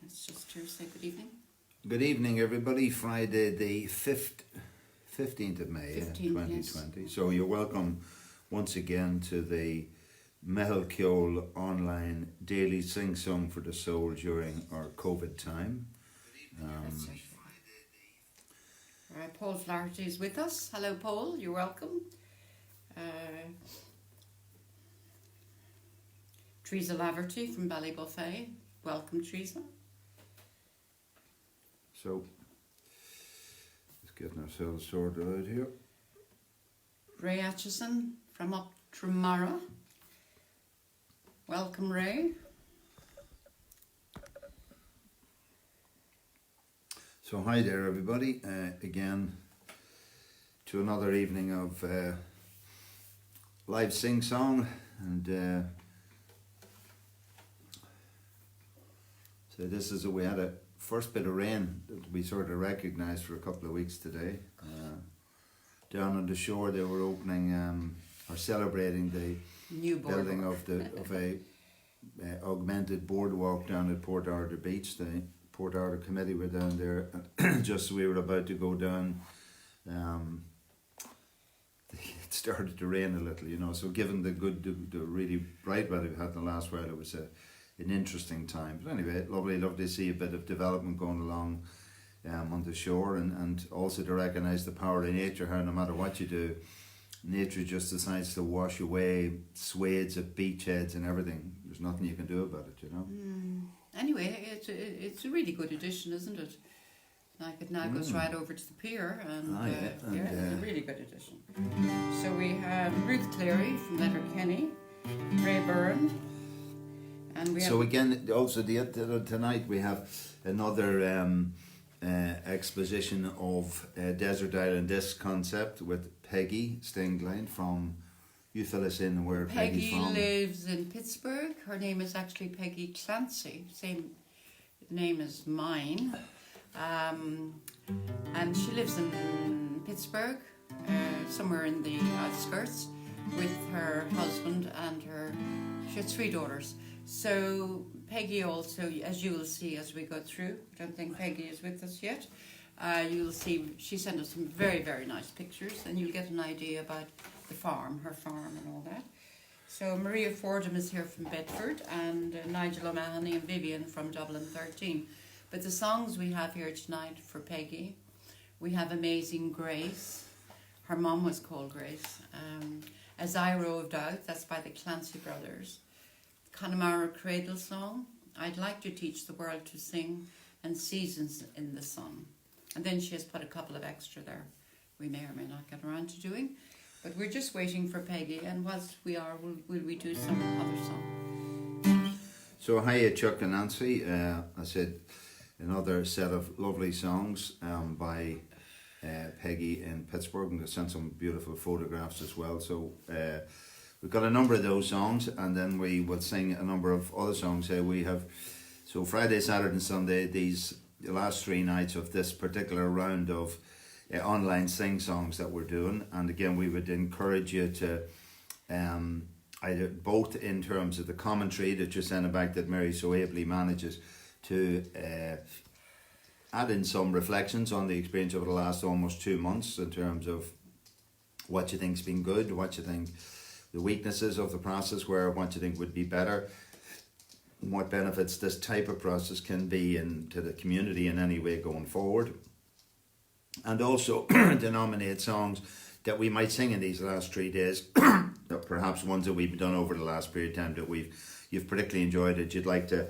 Let's just say good evening. Good evening, everybody. Friday the 15th of May, 2020. Yes. So you're welcome once again to the Meitheal Ceol online daily sing-song for the soul during our COVID time. Paul Flaherty is with us. Hello, Paul. You're welcome. Teresa Laverty from Ballybuffet. Welcome, Teresa. So, let's get ourselves sorted out here. Ray Atchison from up Connemara. Welcome, Ray. So hi there, everybody. Again, to another evening of live sing-song, and so this is we had a first bit of rain that we sort of recognised for a couple of weeks today. Down on the shore, they were opening or celebrating the new building of a augmented boardwalk down at Port Arthur Beach. The Port Arthur committee were down there, and just as we were about to go down, it started to rain a little, you know. So given the really bright weather we had in the last while, it was an interesting time. But anyway, lovely to see a bit of development going along on the shore, and also to recognise the power of nature, how no matter what you do, nature just decides to wash away swathes of beachheads and everything. There's nothing you can do about it, you know. Anyway, it's a really good addition, isn't it? Like it now goes right over to the pier, and it's a really good addition. So we have Ruth Cleary from Letterkenny, Ray Byrne, and we have... So again, also tonight we have another exposition of Desert Island Disc concept with Peggy Stingline from... You fill us in where Peggy's from. Peggy lives in Pittsburgh. Her name is actually Peggy Clancy, same name as mine. And she lives in Pittsburgh, somewhere in the outskirts, with her husband and she has 3 daughters. So Peggy also, as you will see as we go through, I don't think Peggy is with us yet, you'll see she sent us some very, very nice pictures, and you'll get an idea about the farm, her farm and all that. So Maria Fordham is here from Bedford, and Nigel O'Mahony and Vivian from Dublin 13. But the songs we have here tonight for Peggy, we have Amazing Grace. Her mum was called Grace. As I Roved Out, that's by the Clancy Brothers. Connemara Cradle Song, I'd like to teach the world to sing, and Seasons in the Sun. And then she has put a couple of extra there we may or may not get around to doing. But we're just waiting for Peggy, and whilst we are, will we do some other song? So hiya, Chuck and Nancy. I said another set of lovely songs by Peggy in Pittsburgh, and they sent some beautiful photographs as well. So we've got a number of those songs, and then we will sing a number of other songs. We have so Friday, Saturday, and Sunday. The last 3 nights of this particular round of online sing-songs that we're doing, and again we would encourage you to either both in terms of the commentary that you're sending back that Mary so ably manages to add in some reflections on the experience over the last almost 2 months in terms of what you think's been good, what you think the weaknesses of the process were, what you think would be better, what benefits this type of process can be to the community in any way going forward. And also denominate songs that we might sing in these last 3 days, that perhaps ones that we've done over the last period of time that you've particularly enjoyed, that you'd like to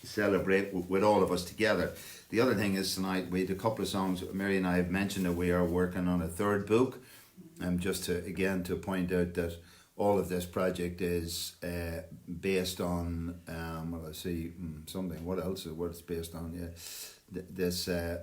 celebrate with all of us together. The other thing is tonight we had a couple of songs. Mary and I have mentioned that we are working on a 3rd book, and just to point out that all of this project is based on something. What else? What it's based on? Yeah,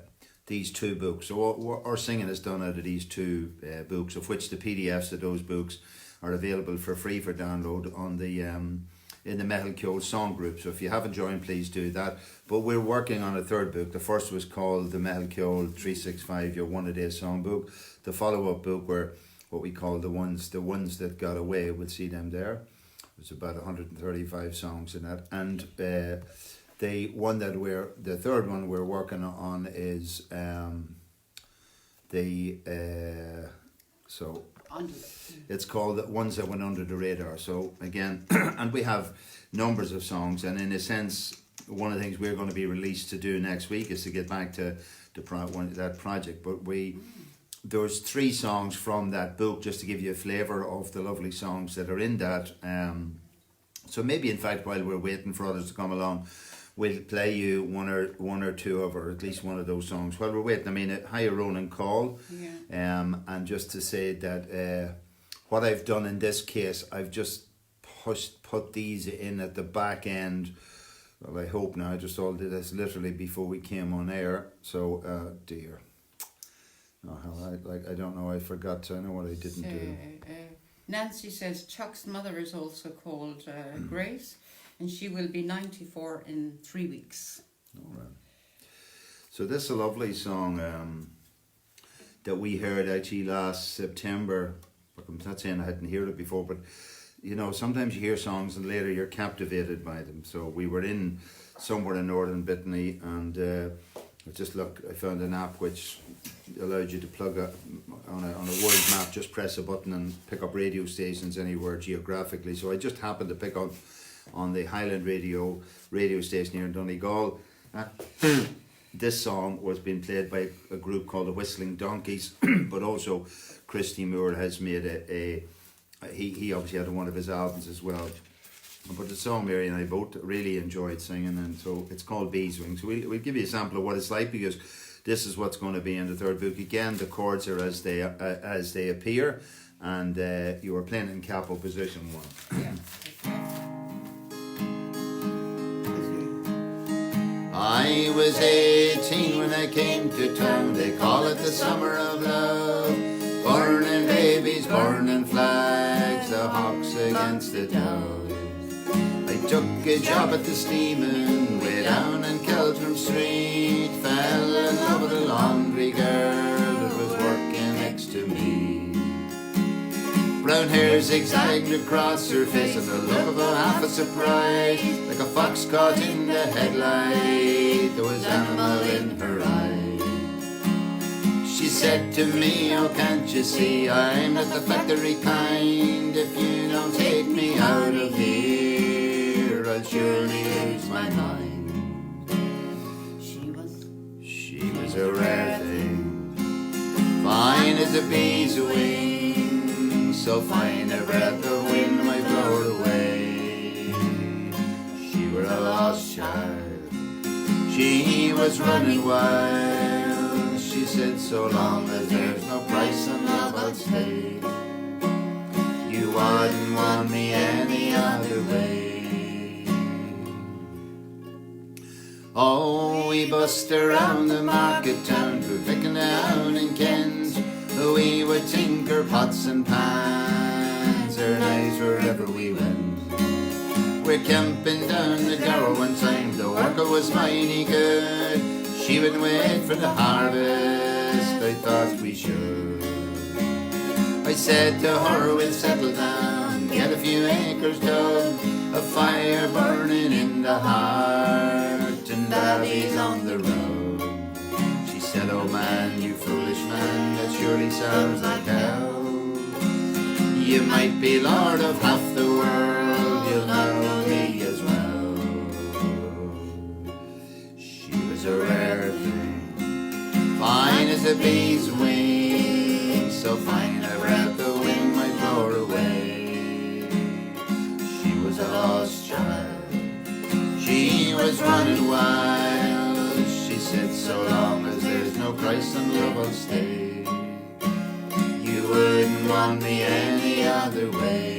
these 2 books. So our singing is done out of these 2 books, of which the PDFs of those books are available for free for download on the in the Meitheal Ceol song group. So if you haven't joined, please do that. But we're working on a 3rd book. The first was called the Meitheal Ceol 365, your 1-a-day song book. The follow-up book were what we call the ones that got away. We'll see them there. There's about 135 songs in that, and the third one we're working on is it's called the Ones That Went Under the Radar. So again, and we have numbers of songs, and in a sense, one of the things we're going to be released to do next week is to get back to that project. But there's 3 songs from that book, just to give you a flavour of the lovely songs that are in that. So maybe, in fact, while we're waiting for others to come along, we'll play you one or two of, or at least one of those songs while we're waiting. I mean, Hi Roved Out. Yeah. And just to say that what I've done in this case, I've just put these in at the back end. Well, I hope now. I just all did this literally before we came on air. So, dear. Oh, I don't know. I forgot to. I know what I didn't do. Nancy says Chuck's mother is also called Grace, and she will be 94 in 3 weeks. All right. So this is a lovely song that we heard actually last September. I'm not saying I hadn't heard it before, but you know, sometimes you hear songs and later you're captivated by them. So we were in somewhere in northern Brittany, and I found an app which allowed you to plug on a world map, just press a button and pick up radio stations anywhere geographically. So I just happened to pick up on the Highland radio station here in Donegal. This song was being played by a group called the Whistling Donkeys, but also Christy Moore has made he obviously had one of his albums as well. But the song Mary and I both really enjoyed singing, and so it's called Beeswing. So we'll give you a sample of what it's like, because this is what's going to be in the third book. Again, the chords are as they appear, and you are playing in capo position 1. Yeah. I was 18 when I came to town. They call it the summer of love. Burning babies, burning flags, the hawks against the doves. I took a job at the steaming way down in Keltram Street. Fell in love with a laundry girl that was working next to me. Brown hair zigzagged across her face, and the look of a half a surprise, like a fox caught in the headlight. There was animal in her eye. She said to me, oh, can't you see, I'm not the factory kind. If you don't take me out of here, I'll surely lose my mind. She was a rare thing, fine as a bee's wing, so fine a breath of wind might blow her away. She were a lost child, she was running wild. She said, so long as there's no price on love, I'll stay. You wouldn't want me any other way. Oh, we bust around the market town through Vickendown and Kent. We would tinker pots and pans, our eyes wherever we went. We're camping down the Garrow one time, the worker was mighty good. She would wait for the harvest, I thought we should. I said to her, we'll settle down, get a few acres dug, a fire burning in the heart, and daddy's on the road. She said, oh man, you foolish man, that surely sounds like hell. You might be lord of half the world, you'll know me as well. A rare thing, fine as a bee's wing, so fine a breath the wind might blow her away. She was a lost child, she was running wild. She said, so long as there's no price on love, I'll stay. You wouldn't want me any other way.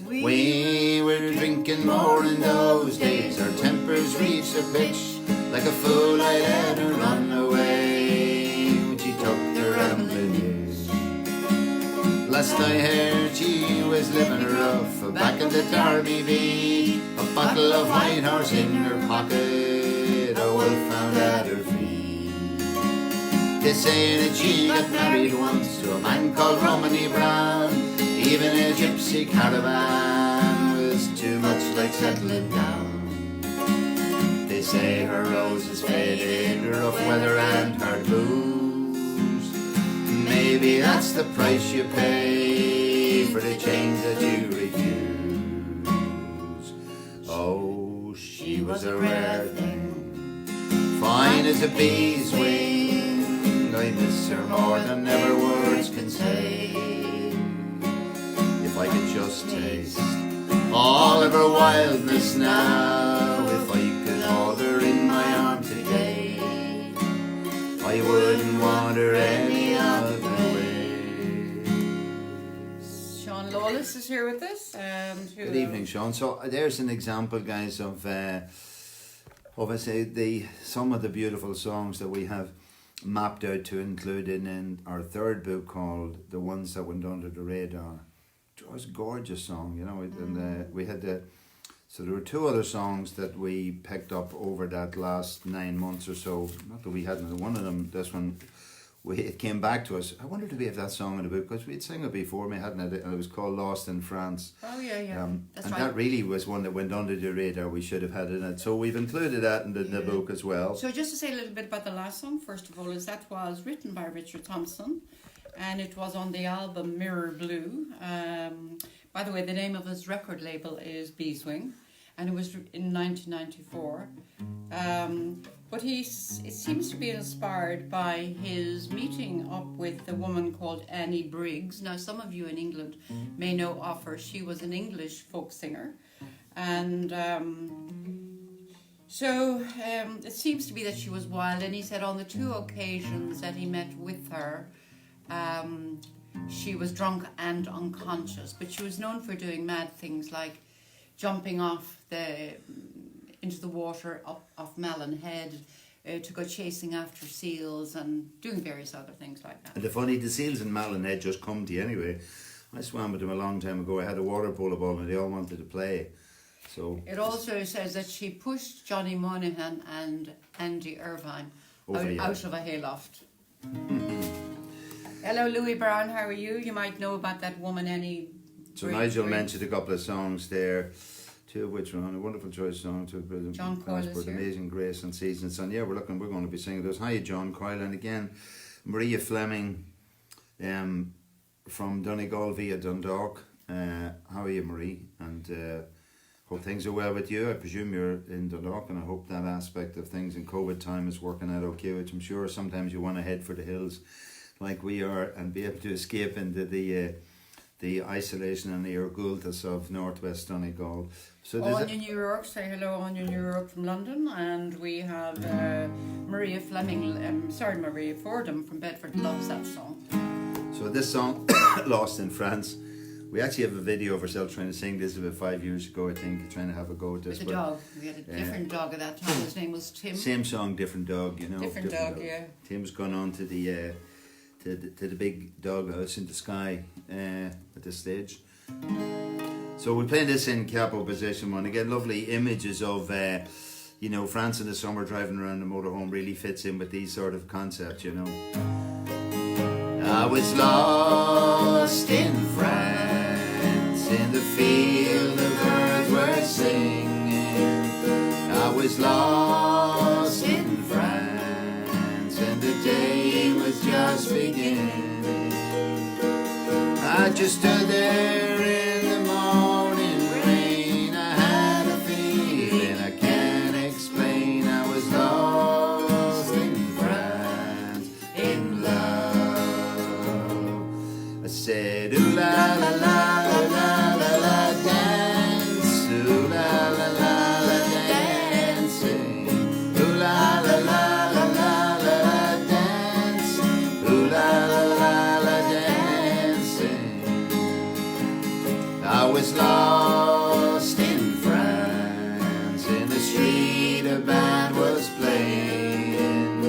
We were drinking more in those days, our tempers reached a pitch. Like a fool I let her run away when she took the rambling years. Last I heard she was living rough back in the Derby beat, a bottle of white horse in her pocket, a wolf found at her feet. They say that she got married once to a man called Romany Brown. Even a gypsy caravan was too much like settling down. They say her roses faded, rough weather and hard blues. Maybe that's the price you pay for the change that you refuse. Oh, she was a rare thing, fine as a bee's wing. I miss her more than ever words can say. If I could just taste all of her wildness now, if I could hold her in my arm today, I wouldn't want her any other way. Sean Lawless is here with us. Good evening, Sean. So there's an example, guys, of I say some of the beautiful songs that we have mapped out to include in our third book called The Ones That Went Under the Radar. It was a gorgeous song, you know, and we had so there were two other songs that we picked up over that last 9 months or so. Not that we hadn't, one of them, this one, it came back to us. I wondered if we have that song in the book, because we'd sung it before, we hadn't, and it was called Lost in France. Oh yeah, that's and right. That really was one that went under the radar. We should have had it in it. So we've included that in the book as well. So just to say a little bit about the last song, first of all, is that was written by Richard Thompson, and it was on the album Mirror Blue. By the way, the name of his record label is Beeswing, and it was in 1994. But it seems to be inspired by his meeting up with a woman called Annie Briggs. Now, some of you in England may know of her. She was an English folk singer, and so it seems to be that she was wild. And he said on the two occasions that he met with her, she was drunk and unconscious, but she was known for doing mad things like jumping off into the water up off Malin Head to go chasing after seals and doing various other things like that. And the seals in Malin Head just come to you anyway. I swam with them a long time ago. I had a water polo ball and they all wanted to play. So it also says that she pushed Johnny Moynihan and Andy Irvine out of a hayloft. Hello, Louis Brown, how are you? You might know about that woman, Annie. So Nigel mentioned a couple of songs there, two of which were on a wonderful choice song to John Coyle is here. Amazing Grace and Season Sun. Yeah, we're going to be singing those. Hi, John Coyle, and again, Maria Fleming, from Donegal via Dundalk. How are you, Marie? And hope things are well with you. I presume you're in Dundalk, and I hope that aspect of things in COVID time is working out okay, which I'm sure sometimes you want to head for the hills like we are and be able to escape into the isolation and the Irgultus of northwest Donegal. So Anya New York, say hello, Anya New York from London, and we have Maria Fleming, Maria Fordham from Bedford loves that song. So this song, Lost in France, we actually have a video of ourselves trying to sing this about 5 years ago, I think, trying to have a go at this. With a dog. We had a different dog at that time. His name was Tim. Same song, different dog, you know. Different dog, yeah. Tim's gone on to the to the big dog house in the sky at this stage. So we're playing this in capo position one. Again, lovely images of France in the summer driving around the motorhome really fits in with these sort of concepts, you know. I was lost in France, in the field the birds were singing. I was lost in France, and the day was just beginning. I just stood there in the morning rain. I had a feeling I can't explain. I was lost in France, in love. I said, ooh la la la la la la la, dance, ooh la la la la, dancing, ooh la la la la la la, dance, ooh la la la la, dancing. I was lost in France, in the street a band was playing,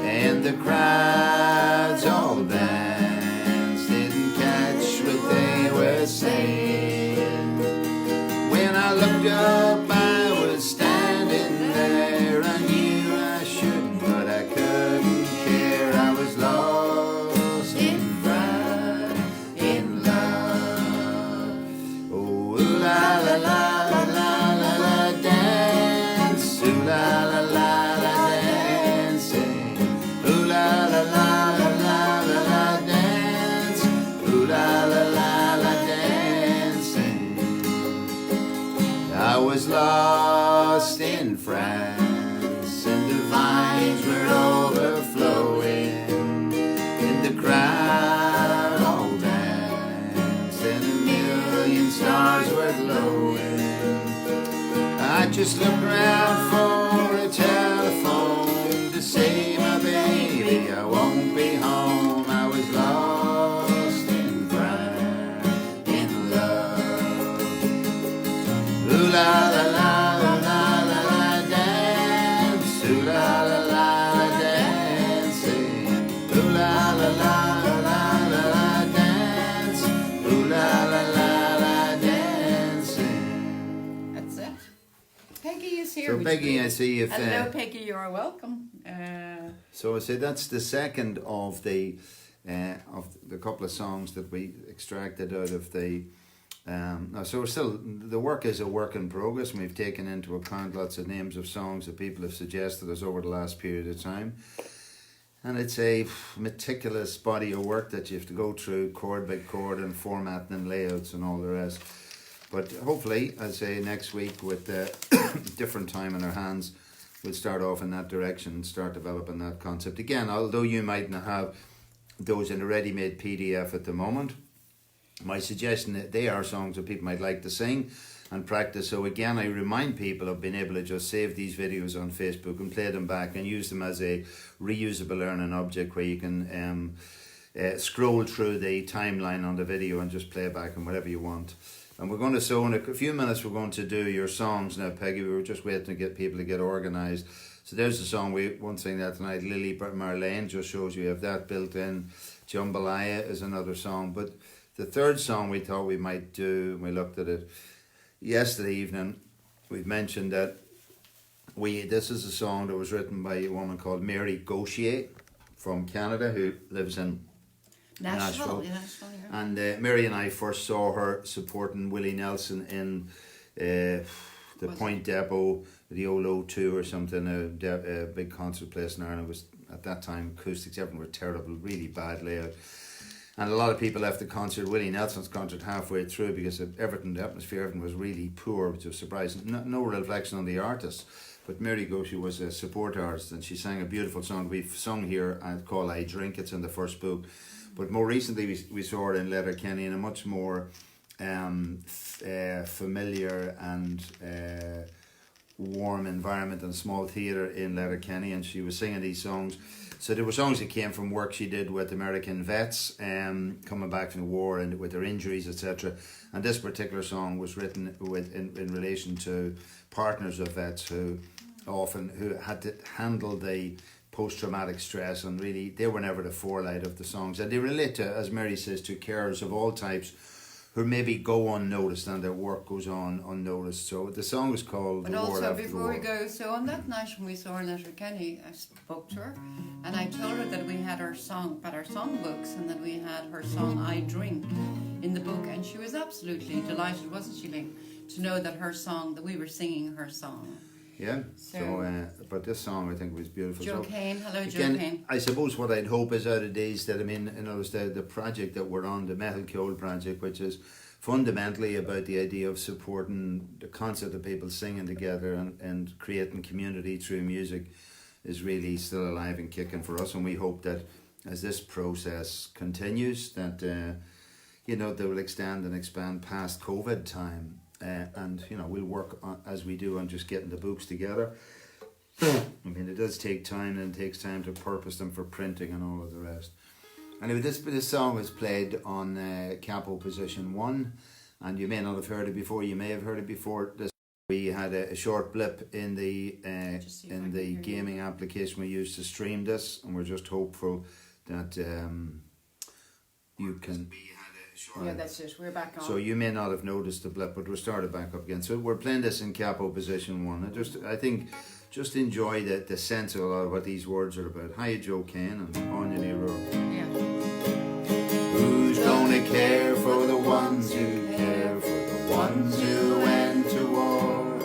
and the crowds all danced, didn't catch what they were saying. When I looked up I was standing there, I knew I shouldn't but I couldn't care. I was lost in France, in love. Oh la la la la la I was lost in France, and the vines were overflowing, in the crowd all danced, and a million stars were glowing. I just looked around for a telephone to say, my baby, I won't be home. I was lost in France, in love. Ooh la la la la la la la dance. Ooh la la la la dancing. Ooh la la la la la la la dance. Ooh la la la la dancing. That's it. Peggy is here. So which Peggy, is I see if. Hello, Peggy. You are welcome. So I say that's the second of the couple of songs that we extracted out of the. So we're still, the work is a work in progress, and we've taken into account lots of names of songs that people have suggested us over the last period of time. And it's a meticulous body of work that you have to go through chord by chord and formatting and layouts and all the rest. But hopefully, I'll say next week with different time in our hands, we'll start off in that direction and start developing that concept. Again, although you might not have those in a ready-made PDF at the moment, my suggestion that they are songs that people might like to sing and practice. So again, I remind people of being able to just save these videos on Facebook and play them back and use them as a reusable learning object where you can scroll through the timeline on the video and just play back and whatever you want. And we're going to, so in a few minutes, we're going to do your songs now, Peggy. We were just waiting to get people to get organised. So there's the song we won't sing that tonight. Lily Marlene just shows you have that built in. Jambalaya is another song. But the third song we thought we might do, we looked at it yesterday evening. We've mentioned that this is a song that was written by a woman called Mary Gauthier from Canada who lives in Nashville. Yeah. And Mary and I first saw her supporting Willie Nelson in the Point Depot, the old O2 or something, a big concert place in Ireland. It was at that time acoustics, everything were terrible, really bad layout. And a lot of people left the concert, Willie Nelson's concert, halfway through because of everything, the atmosphere, everything was really poor, which was surprising. No reflection on the artist. But Mary Gauthier was a support artist and she sang a beautiful song we've sung here called I Drink. It's in the first book. But more recently we saw her in Letterkenny in a much more familiar and warm environment in a small theatre in Letterkenny, and she was singing these songs. So there were songs that came from work she did with American vets coming back from the war and with their injuries, etc. And this particular song was written in relation to partners of vets who had to handle the post-traumatic stress, and really they were never the forelight of the songs. And they relate to, as Mary says, to carers of all types who maybe go unnoticed and their work goes on unnoticed. So the song is called But The War also, After before War. we go, so on that night when we saw her in Letterkenny, I spoke to her and I told her that we had our songbooks and that we had her song I Drink in the book, and she was absolutely delighted, wasn't she, Ling, to know that her song, that we were singing her song. Yeah, so but this song I think was beautiful. Joe So, Kane, hello Joe again, Kane. I suppose what I'd hope is out of these that, I mean, you know, the project that we're on, the Meitheal Ceol project, which is fundamentally about the idea of supporting the concept of people singing together and creating community through music, is really still alive and kicking for us. And we hope that as this process continues, that they will extend and expand past COVID time. And we'll work on, as we do, on just getting the books together. I mean, it does take time, and it takes time to purpose them for printing and all of the rest. Anyway, this song was played on capo position 1, and you may not have heard it before. You may have heard it before. We had a short blip in the gaming application we used to stream this, and we're just hopeful that you can. Yeah, that's it. We're back on. So you may not have noticed the blip, but we're started back up again. So we're playing this in capo position 1. I think just enjoy the sense of a lot of what these words are about. Hi, Joe Kane, and on you, Nero. Yeah. Who's gonna care for the ones who care for the ones who went to war?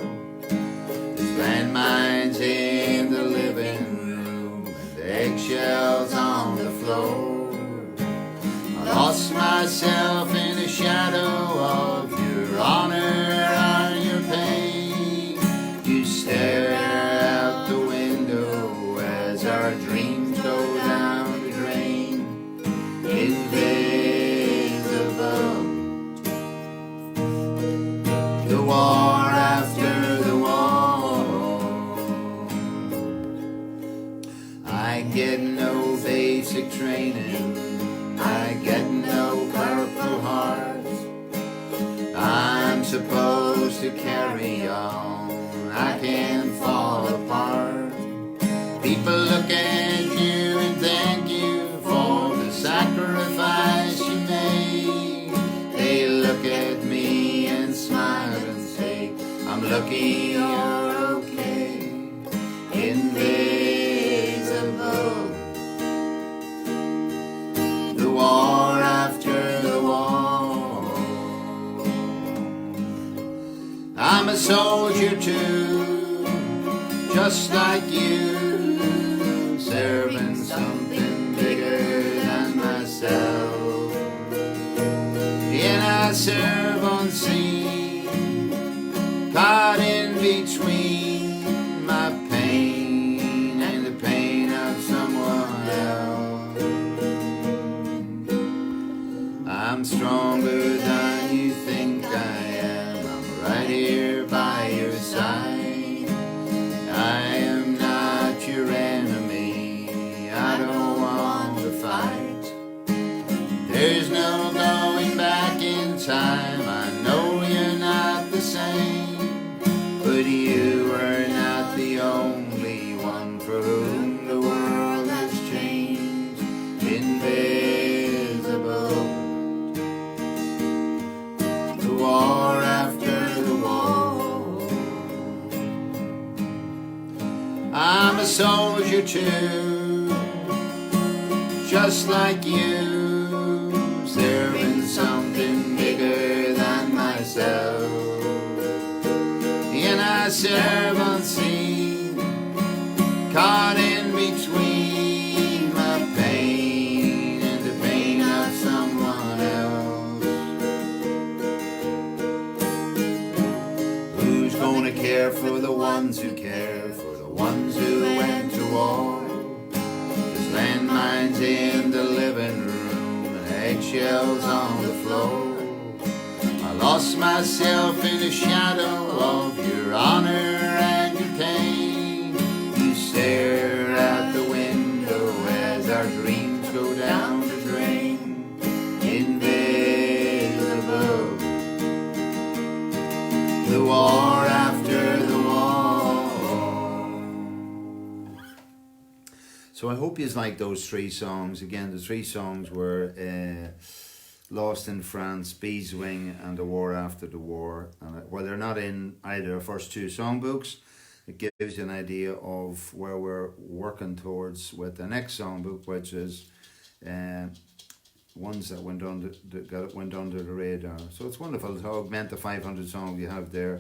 There's landmines in the living room and eggshells on the floor. I lost myself in the shadow of your honor and your pain. training. I get no Purple Heart. I'm supposed to carry on. I can't fall apart. People look at you and thank you for the sacrifice you made. They look at me and smile and say, I'm lucky you're okay. Invisible. The war after the war. I'm a soldier too, just like you, serving something bigger than myself. And I serve unseen, caught in between my pain and the pain of someone else. I'm stronger than you think I am. I'm right here by your side. I am not your enemy. I don't want to fight. There's no going back in time. I know you're not the same, but you are not the only one for whom the world has changed. Invisible. The war after the war. I'm a soldier too, just like you, serving something bigger than myself. And I serve unseen, caught in between my pain and the pain of someone else. Who's gonna care for the ones who care, for the ones who went to war? There's landmines in the living room and eggshells on the floor. I lost myself in the shadow of your honor and your pain. You stare out the window as our dreams go down the drain. Invisible. The war after the war. So I hope you like those three songs. Again, the three songs were Lost in France, Bees Wing, and The War After the War. And while they're not in either of the first two songbooks, it gives you an idea of where we're working towards with the next songbook, which is ones that went under the radar. So it's wonderful to augment the 500 songs you have there.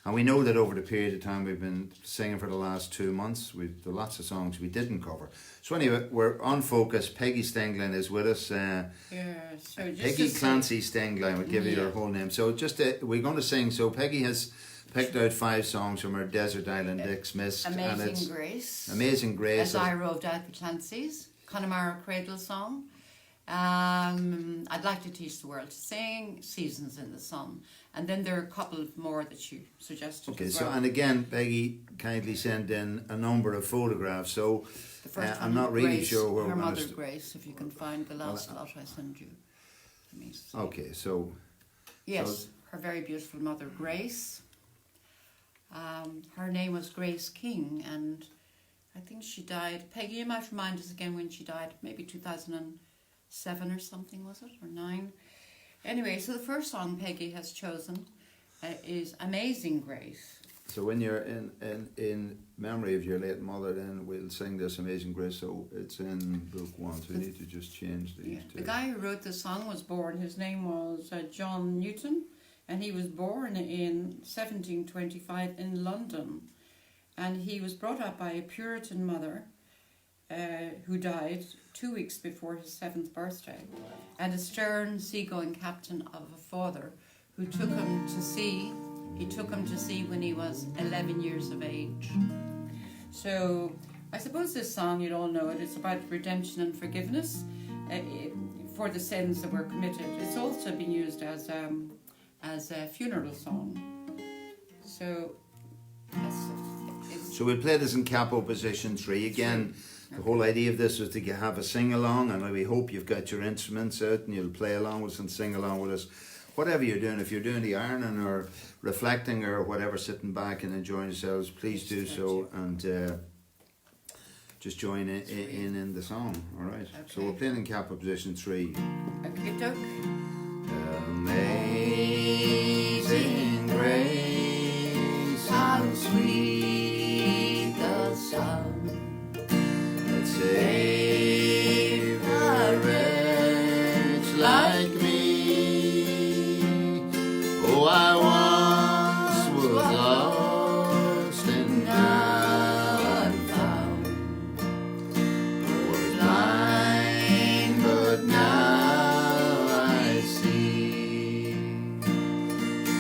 And we know that over the period of time we've been singing for the last 2 months, there are lots of songs we didn't cover. So anyway, we're on focus. Peggy Stenglin is with us. So just Peggy Clancy Stenglin, would give you your whole name. So just we're going to sing. So Peggy has picked out 5 songs from her Desert Island Dicks Mist. Amazing Grace. Amazing Grace. As I Roved Out, the Clancy's. Connemara Cradle Song. I'd like to teach the world to sing, Seasons in the Sun, and then there are a couple of more that you suggested. Okay, as so well. and again, Peggy kindly sent in a number of photographs. So The first I'm one, not really Grace, sure where her we're going mother to. Grace, if you can find the last lot I sent you. Let me see. Okay, so Yes, her very beautiful mother Grace. Her name was Grace King, and I think she died. Peggy, you might remind us again when she died. Maybe 2007 or something, was it, or 9? Anyway, so the first song Peggy has chosen is Amazing Grace. So when you're in memory of your late mother, then we'll sing this Amazing Grace. So it's in book 1, so you need to just change these two. The guy who wrote the song was born, his name was John Newton, and he was born in 1725 in London. And he was brought up by a Puritan mother who died 2 weeks before his 7th birthday, and a stern seagoing captain of a father who took him to sea. He took him to sea when he was 11 years of age. So I suppose this song, you'd all know it, it's about redemption and forgiveness for the sins that were committed. It's also been used as a funeral song. So that's it. So we'll play this in capo position 3 again. The whole idea of this was to have a sing-along, and we hope you've got your instruments out and you'll play along with us and sing along with us. Whatever you're doing, if you're doing the ironing or reflecting or whatever, sitting back and enjoying yourselves, please do so, and just join in the song, all right? Okay. So we're playing in capo position 3. Okay, doke. Amazing grace, how sweet the sound that saved a wretch like me. Oh, I once was lost and now I'm found. Was blind, but now I see.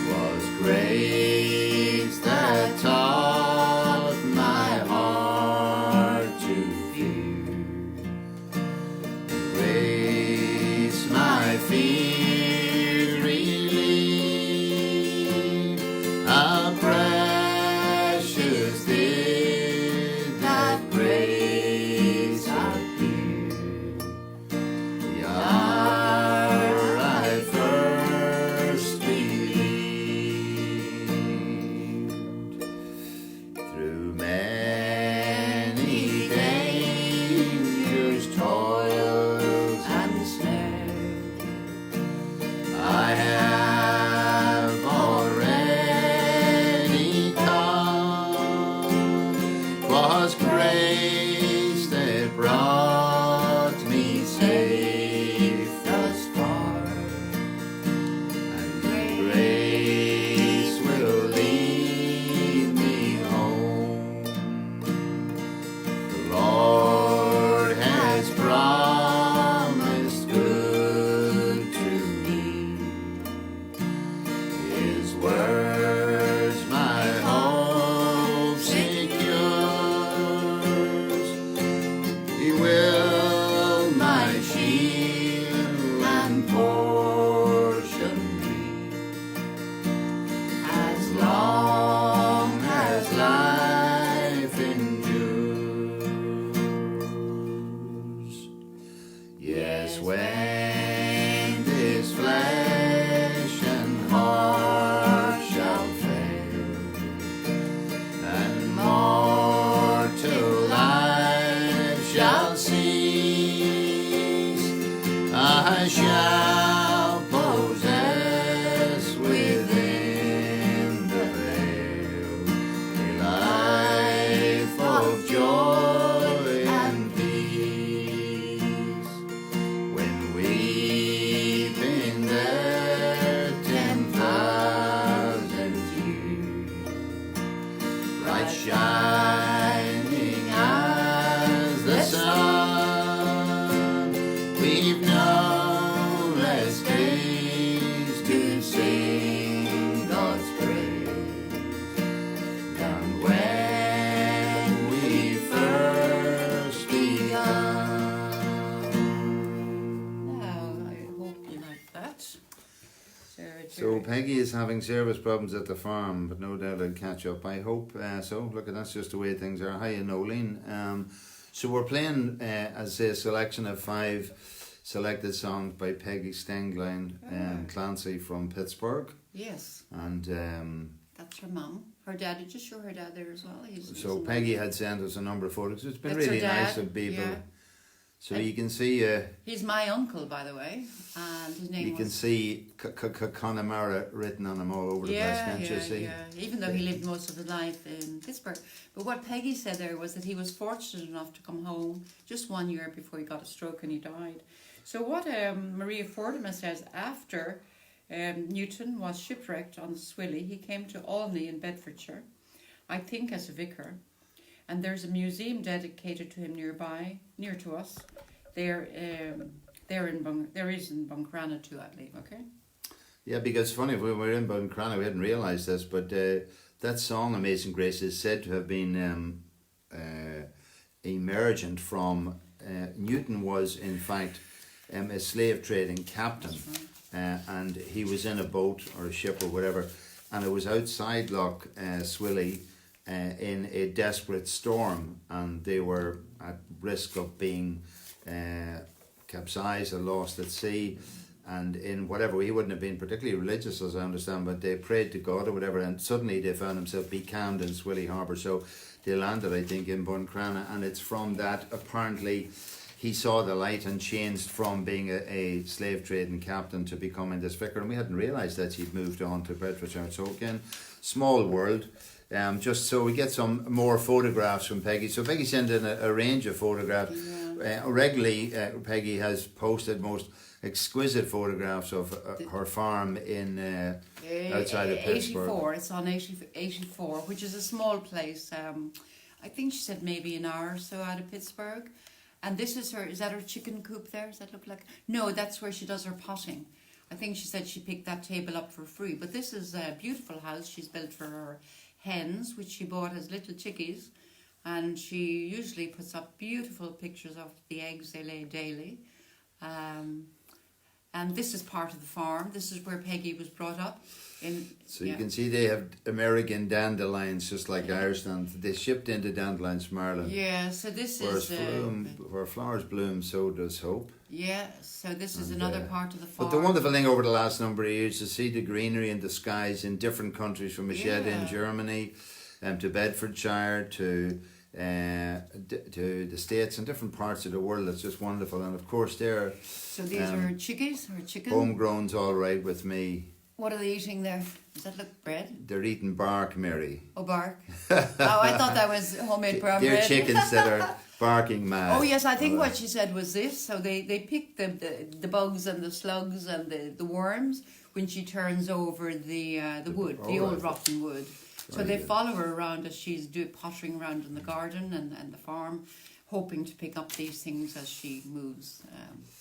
Was grace that taught my heart to fear. Grace my fear relieved. How precious did that grace appear. The hour I first believed. Through many dangers, toils, and snares, I have already come. 'Twas grace that brought me safe thus far, and grace will lead me home. The Lord has promised good to me. His words my hope secures. He will my shield and portion be, as long as life endures. Yes, when this flesh and heart shall fail, and mortal life shall cease, I shall possess within the veil a life of joy and peace. When weeping there 10,000 years, bright shining as the sun, we've no less days to sing God's praise than when we first began. Now, I hope you like that. So Peggy is having service problems at the farm, but no doubt I'll catch up. I hope so. Look, that's just the way things are. Hi, Nolene. So we're playing as a selection of 5 selected songs by Peggy Stenglein and Clancy from Pittsburgh. Yes, And that's her mum. Her dad, did you show her dad there as well? so Peggy had sent us a number of photos. It's been That's her really nice dad, of people. yeah. So you can see, He's my uncle, by the way, and his name you was... can see Connemara written on him all over the place, can't you see? Yeah. Even though he lived most of his life in Pittsburgh. But what Peggy said there was that he was fortunate enough to come home just 1 year before he got a stroke and he died. So what Maria Fortima says, after Newton was shipwrecked on the Swilly, he came to Olney in Bedfordshire, I think as a vicar. And there's a museum dedicated to him nearby, near to us. There is in Buncrana too, I believe. Okay. Yeah, because funny, if we were in Buncrana, we hadn't realised this, but that song "Amazing Grace" is said to have been emergent from Newton was in fact a slave trading captain, and he was in a boat or a ship or whatever, and it was outside Loch Swilly. in a desperate storm, and they were at risk of being capsized or lost at sea. And in whatever, he wouldn't have been particularly religious, as I understand, but they prayed to God or whatever, and suddenly they found themselves becalmed in Swilly Harbour. So they landed, I think, in Buncrana, and it's from that apparently he saw the light and changed from being a slave trading captain to becoming this vicar. And we hadn't realised that he'd moved on to Bedfordshire. So again, small world. Just so we get some more photographs from Peggy. So Peggy sent in a range of photographs. Regularly, Peggy has posted most exquisite photographs of her farm in outside of Pittsburgh. 84. It's on 84, which is a small place. I think she said maybe an hour or so out of Pittsburgh. And this is her. Is that her chicken coop there? Does that look like? No, that's where she does her potting. I think she said she picked that table up for free. But this is a beautiful house she's built for her hens, which she bought as little chickies. And she usually puts up beautiful pictures of the eggs they lay daily. And this is part of the farm. This is where Peggy was brought up. You can see they have American dandelions, just like Ireland. They shipped into dandelions from Ireland. Yeah, so this is... where flowers bloom, so does hope. Yeah, so this is another part of the farm. But the wonderful thing over the last number of years to see the greenery and the skies in different countries, from Machete in Germany to Bedfordshire to the States and different parts of the world. It's just wonderful. And of course they're... So these are chickies or chicken? Homegrown's all right with me. What are they eating there? Does that look bread? They're eating bark, Mary. Oh, bark. Oh, I thought that was homemade brown bread. They're chickens that are barking mad. Oh, yes, I think what she said was this. So they pick the bugs and the slugs and the worms when she turns over the wood, the old rotten wood. So they follow her around as she's pottering around in the garden and the farm, hoping to pick up these things as she moves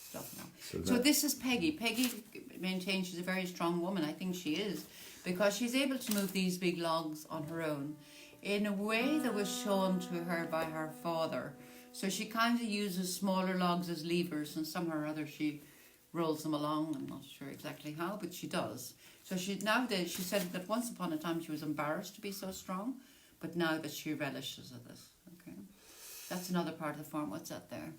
stuff now. So this is Peggy. Peggy maintains she's a very strong woman. I think she is, because she's able to move these big logs on her own in a way that was shown to her by her father. So she kind of uses smaller logs as levers, and somehow or other she rolls them along. I'm not sure exactly how, but she does. So she said that once upon a time she was embarrassed to be so strong, but now that she relishes it. Okay, that's another part of the farm. What's that there?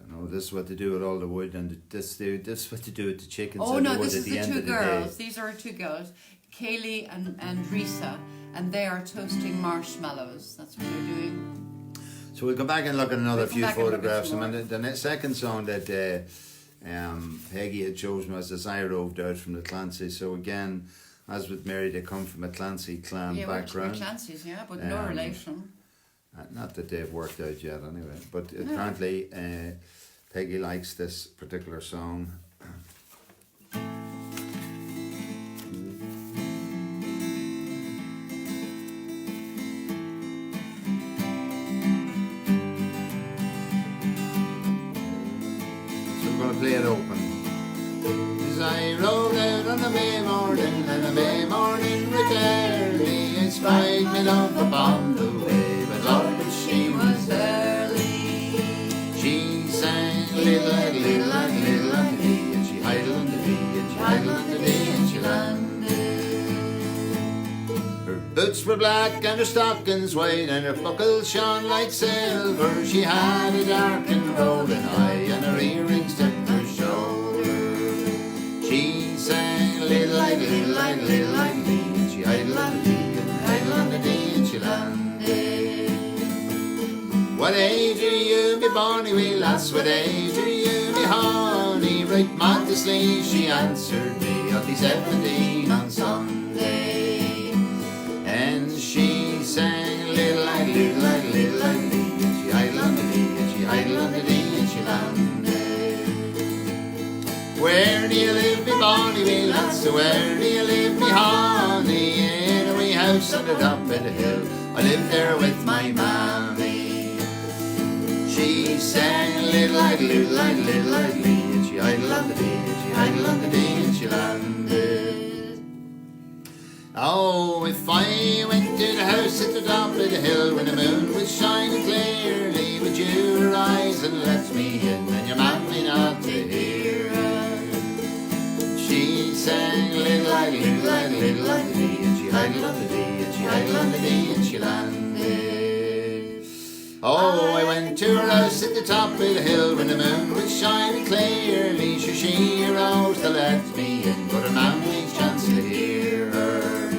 No, this is what they do with all the wood, and this is what they do with the chickens. Oh no, this is the two girls. These are our two girls, Kaylee and Risa, and they are toasting marshmallows. That's what they're doing. So we'll go back and look at another few photographs. I mean, the second song that Peggy had chosen was this I Roved Out from the Clancy. So again, as with Mary, they come from a Clancy clan background. Yeah, Clancy's, but no relation. Not that they've worked out yet anyway, but apparently Peggy likes this particular song. Play it open. As I rode out on a May morning, and a May morning right early, I spied me love upon the way, but Lord, but she was early. She sang little and little and little and lee, and she idled on the lee, and she idled on the lee, and she landed. Her boots were black and her stockings white, and her buckles shone like silver. She had a dark and rolling eye, and her earrings tipped her shoulder. She sang little like little like little like me, and she idled on the lee, and idled on the lee, and she landed. What age are you, me bonny wee lass? What age are you, me honey? Right modestly she answered me, I'll be 17 on Sunday. And she sang little like little like little like me, and she idled on the lee, and she idled on the lee, and she landed. Where do you live, me bonny wee lass? Where do you live, me honey? In a wee house on the top of the hill, I live there with my mammy. She sang little like little like little like me, and she idled on the lee, and she idled on the lee, and she landed. Oh, if I went to the house at the top of the hill when the moon was shining clearly, would you rise and let me in, and your mammy not to hear her? She sang little like little like little like me, and she idled on the lee, and she idled on the lee, and she landed. us at the top of the hill when the moon was shining clearly. She rose to let me in, but her man needs chance to hear her.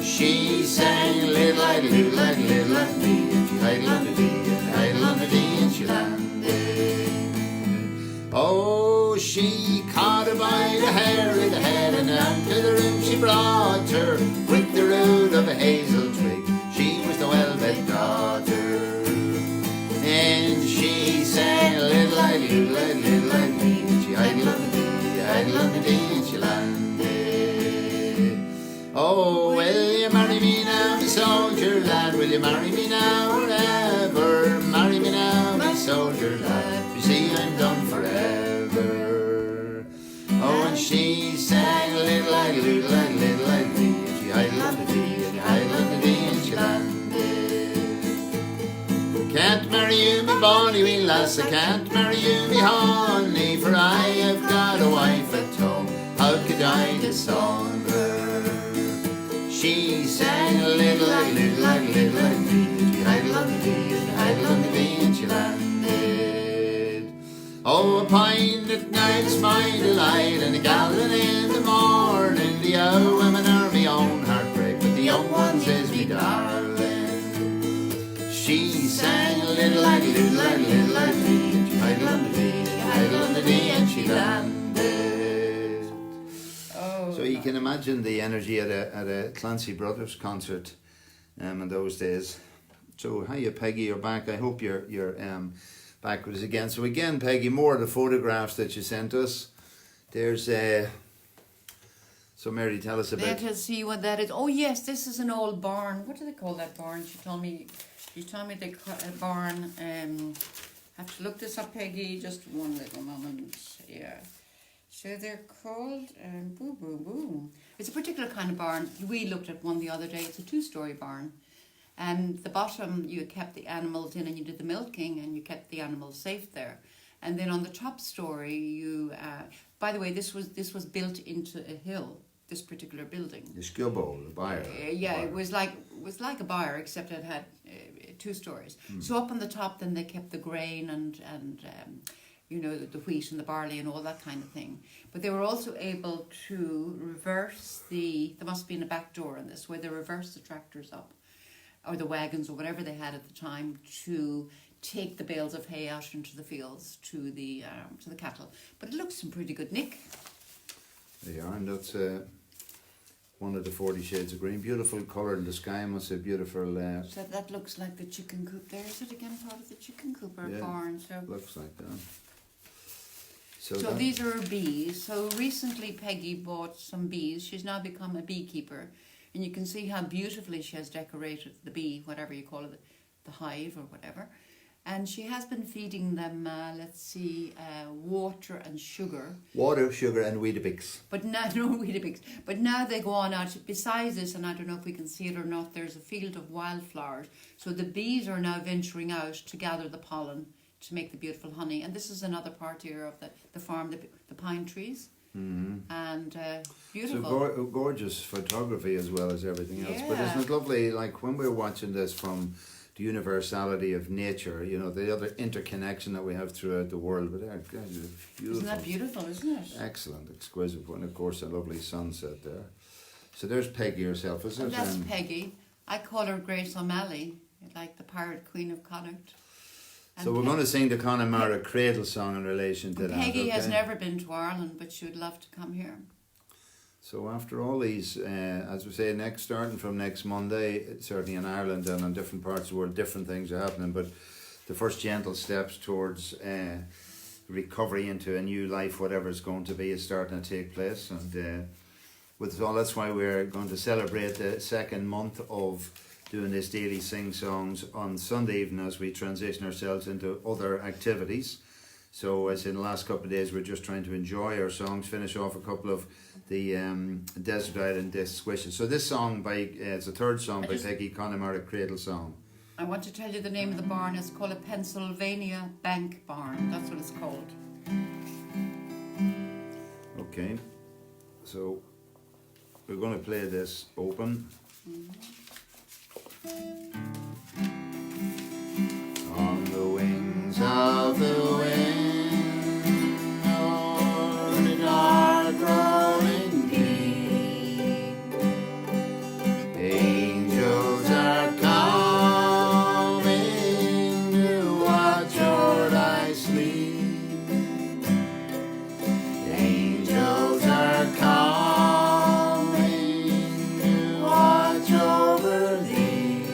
She sang little like little like little like me, and she idled on the dee, and idled on the dee, and she landed. Oh, she caught her by the hair of the head, and down to the room she brought her with the root of a hazel twig. She was the well-bred daughter, and she sang a little like little like little like me, and she idled on the dee, idled on the dee, and she landed. Oh, will you marry me now, me soldier lad? Will you marry me now or ever? Marry me now, me soldier lad. You see, I'm done forever. Oh, and she sang a little like little like little like me, and she idled on the dee, and idled on the dee, and she landed. Can't marry you, me bonny wee lass, I can't marry you, me honey, for I have got a wife at home. How could I disown her? She sang a little like little like little like me, and she idled on the dee, and idled on the dee, and she landed. Oh, a pint at night's my delight, and a gallon in the morning. The old women are me own heartbreak, but the young ones is me darling. She sang a little like little like little like me, and she idled on the dee, and idled on the dee, and she landed. So you can imagine the energy at a Clancy Brothers concert in those days. So hiya Peggy, you're back. I hope you're back with us again. So again, Peggy, more of the photographs that you sent us. There's so Mary, tell us about. Let us see what that is. Oh yes, this is an old barn. What do they call that barn? She told me they call a barn. Have to look this up, Peggy. Just one little moment. Yeah. So they're called boom, boom, boom. It's a particular kind of barn. We looked at one the other day. It's a 2-story barn. And the bottom, you kept the animals in and you did the milking and you kept the animals safe there. And then on the top story, you... by the way, this was built into a hill, this particular building. The skillbowl, the byre. Yeah, it was like a byre, except it had 2 stories. So up on the top, then they kept the grain and you know, the wheat and the barley and all that kind of thing. But they were also able to reverse there must have been a back door in this, where they reversed the tractors up, or the wagons or whatever they had at the time, to take the bales of hay out into the fields to the cattle. But it looks in pretty good nick. They are, and that's one of the 40 shades of green. Beautiful colour in the sky, must say beautiful. So that looks like the chicken coop. There is it again, part of the chicken coop or barn. So looks like that. So these are her bees. So recently Peggy bought some bees. She's now become a beekeeper. And you can see how beautifully she has decorated the bee, whatever you call it, the hive or whatever. And she has been feeding them, water and sugar. Water, sugar and Weetabix. But now, no Weetabix. But now they go on out. Besides this, and I don't know if we can see it or not, there's a field of wildflowers. So the bees are now venturing out to gather the pollen to make the beautiful honey. And this is another part here of the farm, the pine trees. Mm-hmm. And beautiful. So gorgeous photography as well as everything else. Yeah. But isn't it lovely, like when we're watching this from the universality of nature, you know, the other interconnection that we have throughout the world. But beautiful. Isn't that beautiful, isn't it? Excellent, exquisite. And of course a lovely sunset there. So there's Peggy herself, isn't it? That's Peggy. I call her Grace O'Malley, like the pirate queen of Connacht. So we're going to sing the Connemara Cradle Song in relation to that. Peggy has never been to Ireland, but she would love to come here. So after all these, as we say, starting from next Monday, certainly in Ireland and in different parts of the world, different things are happening. But the first gentle steps towards recovery into a new life, whatever it's going to be, is starting to take place. And with all, that's why we're going to celebrate the second month of doing this daily sing-songs on Sunday evening as we transition ourselves into other activities. So as in the last couple of days, we're just trying to enjoy our songs, finish off a couple of the Desert Island Disquisitions. So this song it's a third song by Peggy, Connemara Cradle Song. I want to tell you the name of the barn. It's called a Pennsylvania Bank Barn. That's what it's called. Okay. So we're going to play this open. On the wings of the wind o'er the dark rolling deep. Angels are coming to watch o'er thy sleep. Angels are coming to watch over thee.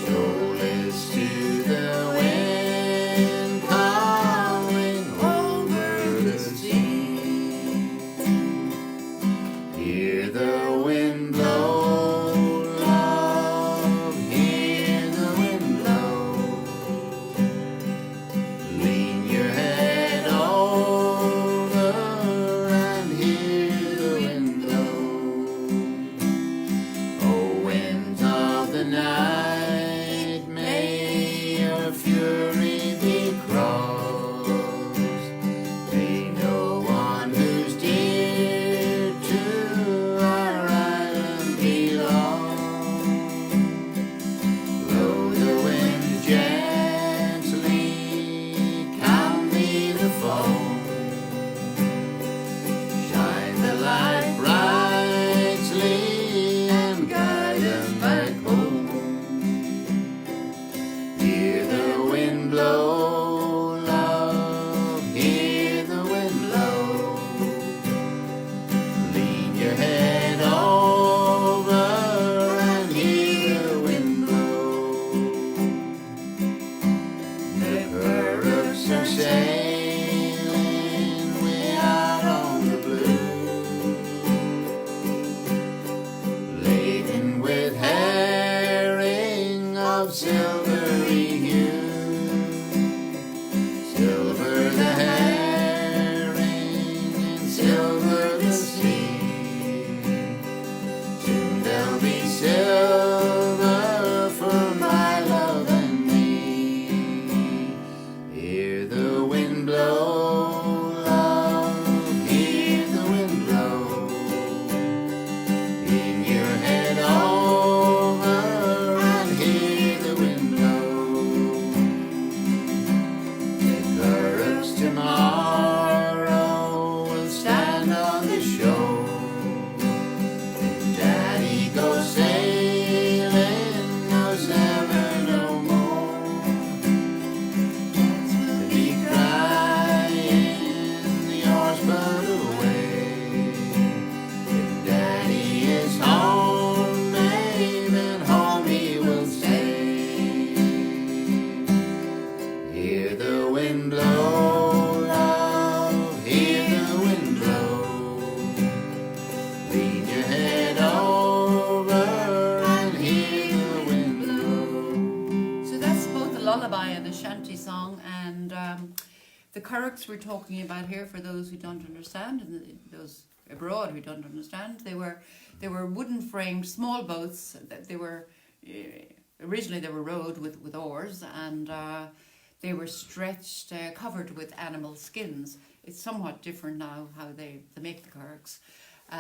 Shoulders to the wind coming over the sea. Hear the wind blow, love, hear the wind blow. Lean your head over and hear the wind blow. Oh, winds of the night, may your fury be crossed. May no one who's dear to our island be lost. Blow the wind gently, calm be the foam. Shine the light brightly and guide them back home. Hear the wind blow, love, hear the wind blow. Lean your head over and hear the wind blow. The currents are sailing way out on the blue, laden with herring of silvery hue. Silver the herring and silver the sea. Soon there'll be silver for my love and me. Hear the wind blow, love, hear the wind blow. In your head over and hear the wind blow. The currents tomorrow will stand on the shore. And Daddy goes sailing, knows never no more. To be crying, yours but away. If Daddy is home, maybe home he will stay. Hear the wind blow, love, hear the wind blow. Lean your head over and hear the wind blow. So that's both a lullaby and a shanty song, and the currachs we're talking about here, for those who don't understand, and those abroad who don't understand, they were wooden framed small boats. They were originally they were rowed with oars, and they were stretched, covered with animal skins. It's somewhat different now how they make the currachs.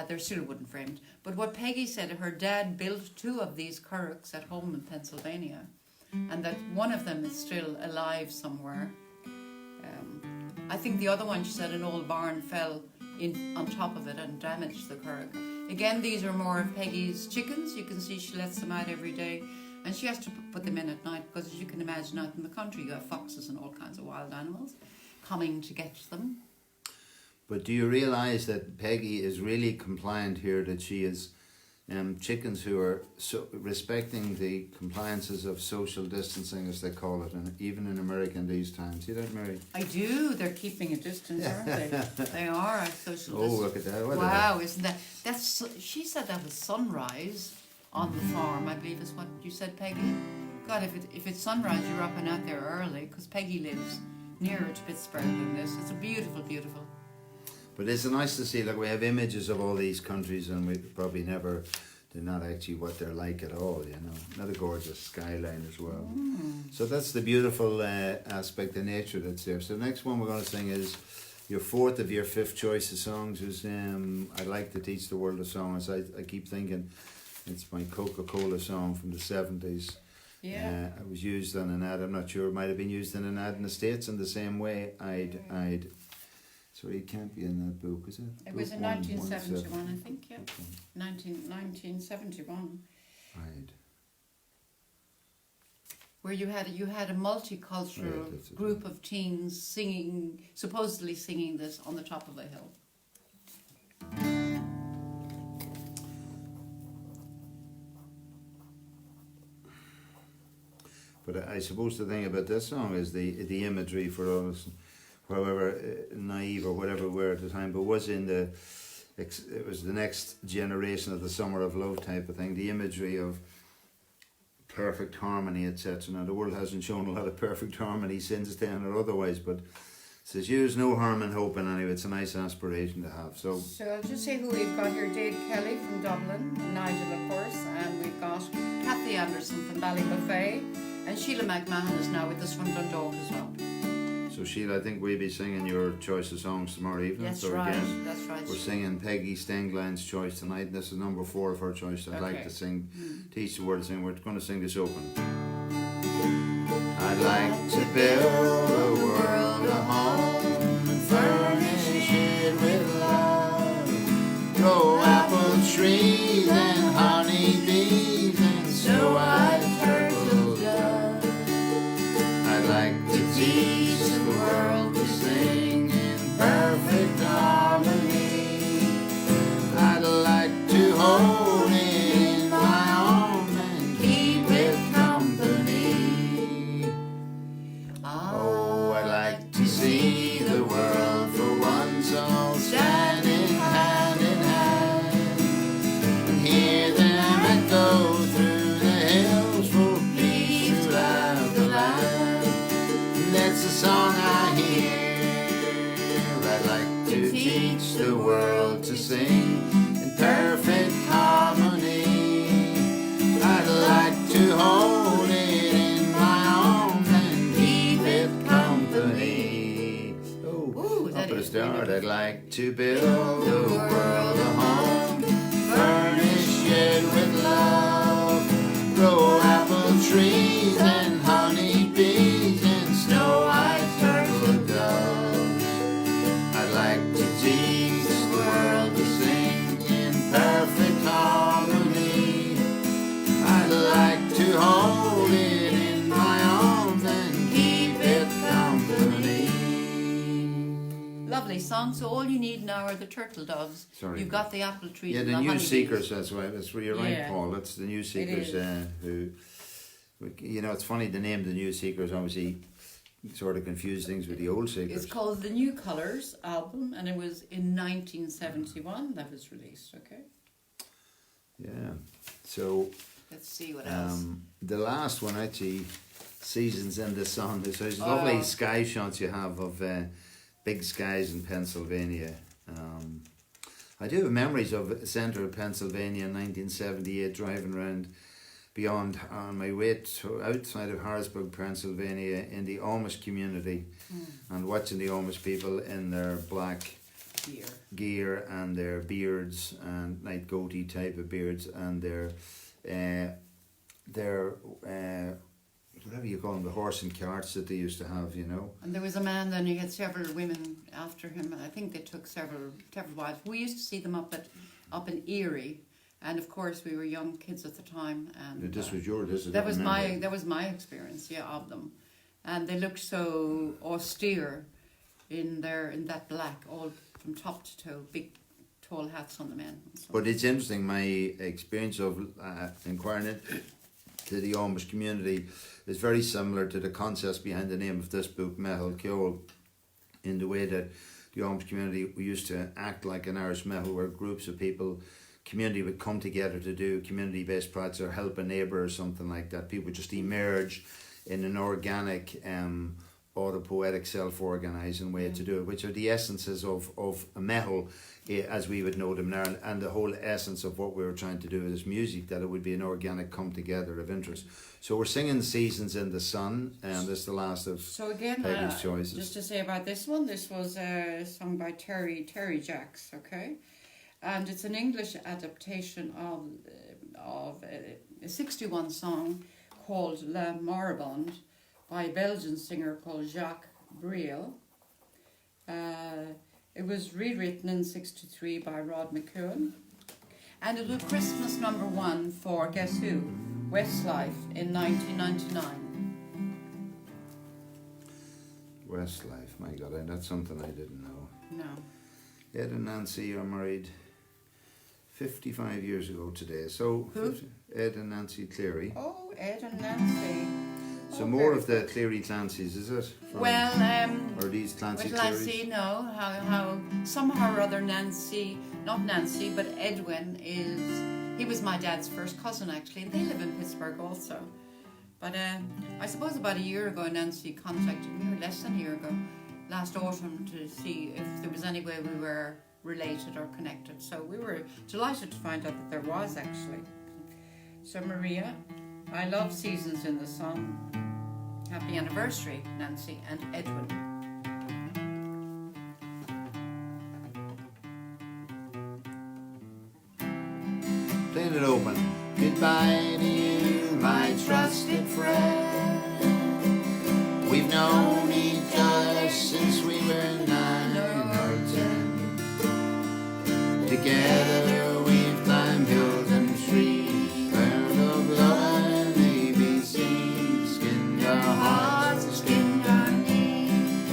They're still wooden framed. But what Peggy said, her dad built 2 of these currachs at home in Pennsylvania, and that one of them is still alive somewhere. I think the other one, she said, an old barn fell in on top of it and damaged the currach. Again, these are more of Peggy's chickens. You can see she lets them out every day, and she has to put them in at night because, as you can imagine, out in the country you have foxes and all kinds of wild animals coming to get them. But do you realise that Peggy is really compliant here, that she is chickens who are respecting the compliances of social distancing, as they call it, and even in America in these times. See that, Mary? I do. They're keeping a distance, aren't they? They are a social Oh, distance. look at that. What Wow, isn't that... She said that was sunrise on the farm, I believe is what you said, Peggy. God, if it's sunrise, you're up and out there early, because Peggy lives nearer to Pittsburgh than this. It's a beautiful, beautiful... But it's nice to see, like, we have images of all these countries, and we probably never, they're not actually what they're like at all, you know. Not a gorgeous skyline as well. So that's the beautiful aspect of nature that's there. So the next one we're going to sing is your 4th of your 5th choice of songs is I'd Like to Teach the World a Song. As I keep thinking, it's my Coca-Cola song from the 70s. Yeah. It was used on an ad. I'm not sure. It might have been used in an ad in the States in the same way. Sorry, it can't be in that book, is it? It was Book in 1971, I think. Yeah, Okay. 1971. I'd. Where you had a multicultural Right, that's it. group of teens supposedly singing this on the top of a hill. But I suppose the thing about this song is the imagery for us, however naive or whatever we were at the time, but was it was the next generation of the Summer of Love type of thing, the imagery of perfect harmony, etc. Now the world hasn't shown a lot of perfect harmony since then or otherwise, but it says use no harm in hoping anyway. It's a nice aspiration to have. So I'll just say who we've got here: Dave Kelly from Dublin, Nigel of course, and we've got Kathy Anderson from Ballybuffet, and Sheila McMahon is now with us from Dundalk as well. So Sheila, I think we'll be singing your choice of songs tomorrow evening. That's so right, again, that's right. we're singing Peggy Stengline's choice tonight. This is number 4 of her choice. I'd like to sing, teach the word to sing. We're going to sing this open. I'd like to build a world a home and furnish it with love. Grow apple trees and honey bees and snow-white turtle doves. I'd like to teach the world to sing in perfect harmony. I'd like to hold it in my arms and keep it company. Oh, I'd like to see the world for once all standing hand in hand and hear them echo through the hills for peace throughout the land. That's the song I hear. I'd like to teach the world to sing in perfect harmony. I'd like to hold it in my arms and keep it company. Ooh, Up that at the is start, really I'd like to build the world a home, furnish it with love, grow apple trees and honey bees and snow-white turtle doves. I'd like to teach the world to sing in perfect harmony. I'd like to hold it in my arms and keep it company. lovely song. So all you need now are the turtle doves. Sorry. You've got the apple trees. Yeah, and the New honeybees. Seekers, that's right. That's where you're right, Yeah. Paul. That's the New Seekers is. who, you know, it's funny, the name the New Seekers obviously sort of confused things with the Old Seekers. It's called the New Colours album, and it was in 1971 that was released. Okay, Yeah. So let's see what else. the last one actually, Seasons in the Sun. There's lovely sky shots you have of big skies in Pennsylvania. I do have memories of central Pennsylvania in 1978, driving around beyond on my way to outside of Harrisburg, Pennsylvania, in the Amish community, and watching the Amish people in their black gear and their beards and like goatee type of beards and their whatever you call them, the horse and carts that they used to have, you know. And there was a man then, he had several women after him, and I think they took several wives. We used to see them up in Erie, and of course we were young kids at the time. And This was your, this is that was my experience, yeah, of them. And they looked so austere in that black, all from top to toe, big tall hats on the men. So. But it's interesting, my experience of inquiring to the Amish community is very similar to the concepts behind the name of this book, Meitheal Ceol, in the way that the Amish community, we used to act like an Irish Meitheal, where groups of people, community would come together to do community-based projects or help a neighbour or something like that. People would just emerge in an organic, autopoetic, self-organising way to do it, which are the essences of a Meitheal as we would know them now, and the whole essence of what we were trying to do with this music, that it would be an organic come together of interest. So we're singing Seasons in the Sun, and this is the last of Peggy's choices. Just to say about this one, this was sung by Terry Jacks, okay? And it's an English adaptation of a 61 song called La Moribonde by a Belgian singer called Jacques Brel. It was rewritten in '63 by Rod McCowan. And it was Christmas #1 for, guess who? Westlife in 1999. Westlife, my God, that's something I didn't know. No. Ed and Nancy are married 55 years ago today. So, Who? Ed and Nancy Cleary. Oh, Ed and Nancy. So Oh, more very of the Cleary Clancys, is it? From- Well, or these Clancy well, I Clearys? see, no, how somehow or other Nancy, not Nancy, but Edwin he was my dad's first cousin actually, and they live in Pittsburgh also. But I suppose about a year ago Nancy contacted me, or less than a year ago, last autumn, to see if there was any way we were related or connected. So we were delighted to find out that there was actually. So Maria, I love Seasons in the Sun. Happy anniversary, Nancy and Edwin. Playing it open. Goodbye to you, my trusted friend. We've known each other since we were 9 or 10. Together we've climbed hills and trees, learned of love and ABC, skinned our hearts, skinned our knees.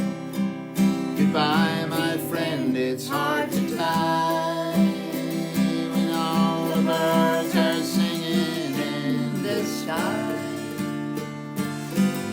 Goodbye, my friend, it's hard to die when all the birds are singing in the sky.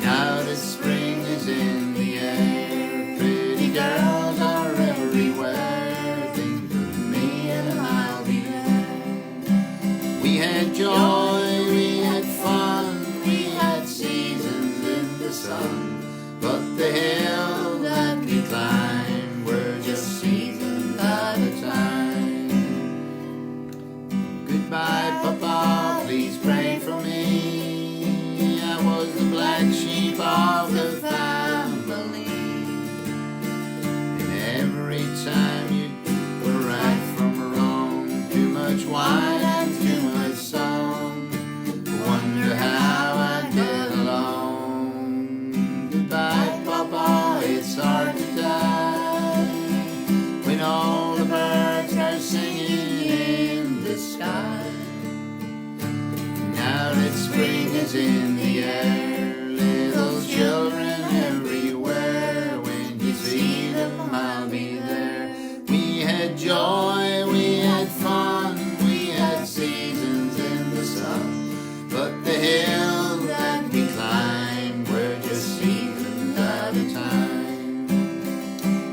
Now the spring is in the air, pretty girls are everywhere. Think of me and I'll be there. We had joy, we had fun, we had seasons in the sun, but the hill that we climbed were just seasons at a time. Goodbye, Papa, please pray for me. I was the black sheep of the family, and every time you were right from wrong, too much wine and too much song, wonder how I get along. Goodbye, Papa, it's hard to die when all the birds are singing in the sky. Now that spring is in the air, little children everywhere, when you see them I'll be there. We had joy, we had fun, we had seasons in the sun, but the hill that we climbed were just seasons at a time.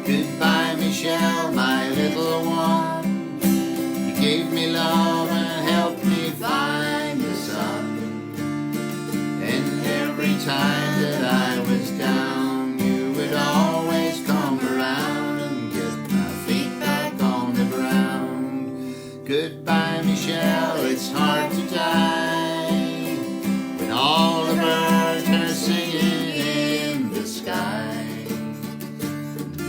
Goodbye, Michelle, my little one, you gave me love and helped me find the sun. And every time that I was down, you would always come around and get my feet back on the ground. Goodbye, Michelle, it's hard to die when all the birds are singing in the sky.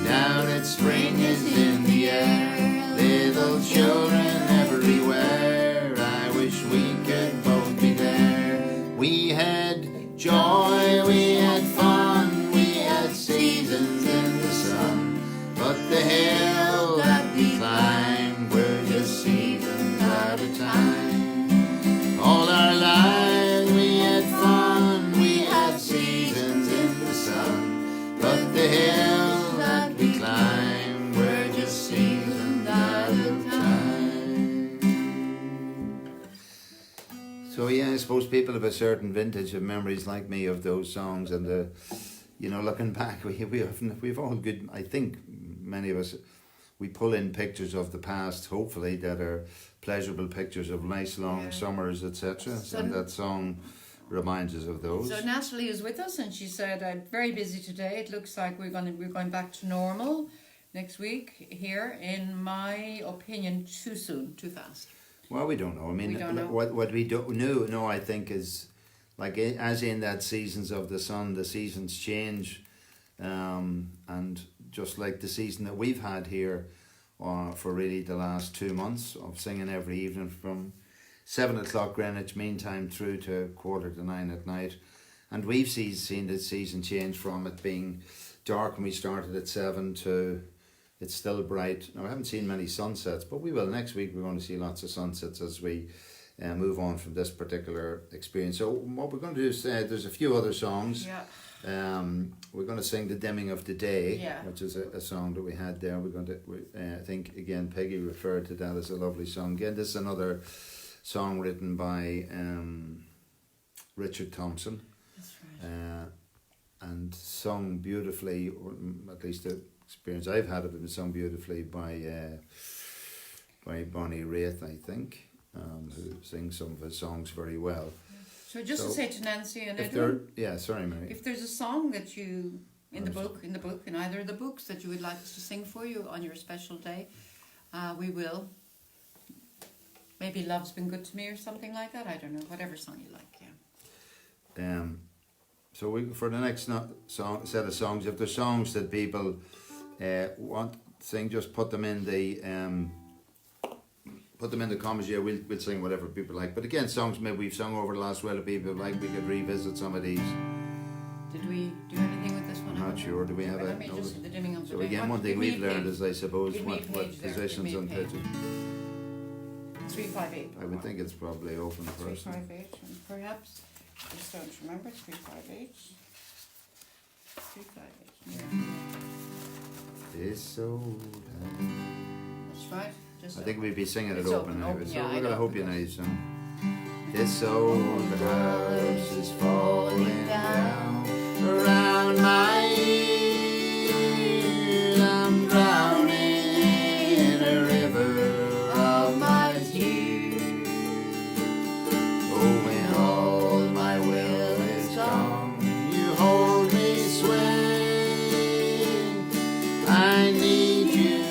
Now that spring is in the air, little children everywhere, I wish we could both be there. We had joy, we had fun, we had seasons in the sun, but the hill that we climbed were just seasons at a time. All our lives we had fun, we had seasons in the sun, but the hill that we climbed were just seasons at a time. So yeah, I suppose people of a certain vintage have memories like me of those songs, and looking back, we've all good. I think many of us, we pull in pictures of the past, hopefully that are pleasurable pictures of nice long summers, etc. And that song reminds us of those. So Natalie is with us, and she said, "I'm very busy today. It looks like we're going back to normal next week here. In my opinion, too soon, too fast." Well, we don't know. I mean, We don't know. what we don't know, I think, is like as in that seasons of the sun, the seasons change, and just like the season that we've had here, for really the last 2 months of singing every evening from 7 o'clock Greenwich Mean Time through to 8:45 at night. And we've seen the season change from it being dark when we started at 7 to it's still bright. Now, I haven't seen many sunsets, but we will. Next week we're going to see lots of sunsets as we move on from this particular experience. So what we're going to do is there's a few other songs. Yeah. We're going to sing The Dimming of the Day, Yeah. which is a song that we had there. We're going to, I think, again, Peggy referred to that as a lovely song. Again, this is another song written by Richard Thompson. That's right. And sung beautifully, or at least the experience I've had of it, was sung beautifully by Bonnie Raitt, I think, who sings some of his songs very well. So just to say to Nancy and if Edwin, sorry, Mary. if there's a song that you in either of the books that you would like us to sing for you on your special day, we will. Maybe Love's Been Good to Me or something like that. I don't know. Whatever song you like. Yeah. So we for the next set of songs, if there's songs that people want to sing, just put them in the comments. Yeah, we'll sing whatever people like. But again, songs maybe we've sung over the last while that people like, we could revisit some of these. Did we do anything with this one? I'm not sure. Do we have Let me just the dimming of the So day. again, one thing we've learned is, I suppose, give me a what page there, positions give on me a page. pages. 358. I would think it's probably open first. 358, and perhaps. I just don't remember. 358. 358. Yeah. It's so high. That's right. Just I think we'd be singing it It's open open, anyway. open, So yeah, I we're gonna know, hope you because- nice song. This old house is falling down around my ears. I'm drowning in a river of my tears. Oh, when all my will is gone, you hold me swaying. I need you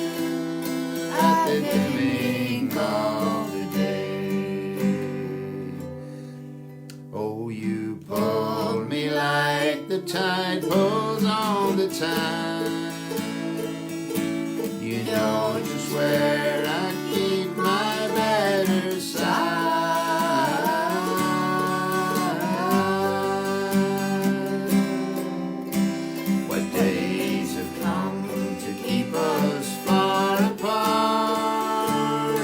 at the dimming of the day. Oh, you pulled me like the tide pulls on the tide. You know just where I keep my better side. What days have come to keep us far apart?